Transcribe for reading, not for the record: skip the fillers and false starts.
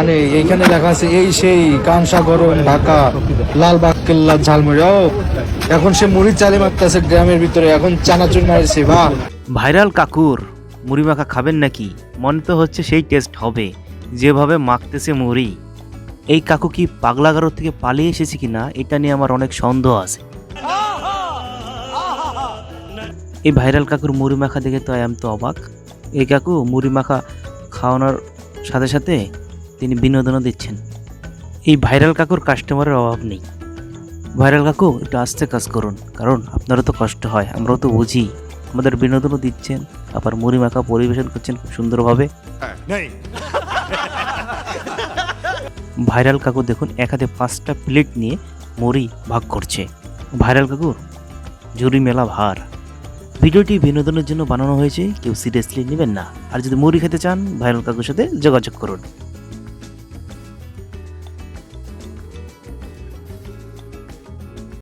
জানে এইখানে লেখা আছে এই সেই কাঁসা গরম ঢাকা লালবাগ কেল্লা ঝালমুড়ি। ও এখন সে মুড়ি চালি মারতেছে গ্রামের ভিতরে, এখন চানাচুর মারছে। বাহ, ভাইরাল কাকুর মুড়ি মাখা খাবেন নাকি? মনে তো হচ্ছে সেই টেস্ট হবে যেভাবে মাখতেছে মুড়ি। এই কাকু কি পাগলাগারো থেকে পালিয়ে এসেছে কিনা এটা নিয়ে আমার অনেক সন্দেহ আছে। এই ভাইরাল কাকুর মুড়ি মাখা দেখে তো আমি তো অবাক। এই কাকু মুড়ি মাখা খাওয়ানোর সাথে সাথে তিনি বিনোদনও দিচ্ছেন। এই ভাইরাল কাকুর কাস্টমারের অভাব নেই। ভাইরাল কাকু একটু আস্তে কাজ করুন, কারণ আপনারও তো কষ্ট হয়, আমরাও তো বুঝি। আমাদের বিনোদনও দিচ্ছেন, আবার মুড়ি মাখা পরিবেশন করছেন খুব সুন্দরভাবে। ভাইরাল কাকু দেখুন এক হাতে 5টা প্লেট নিয়ে মুড়ি ভাগ করছে। ভাইরাল কাকুর ঝুড়ি মেলা ভার। ভিডিওটি বিনোদনের জন্য বানানো হয়েছে, কেউ সিরিয়াসলি নেবেন না। আর যদি মুড়ি খেতে চান ভাইরাল কাকুর সাথে যোগাযোগ করুন।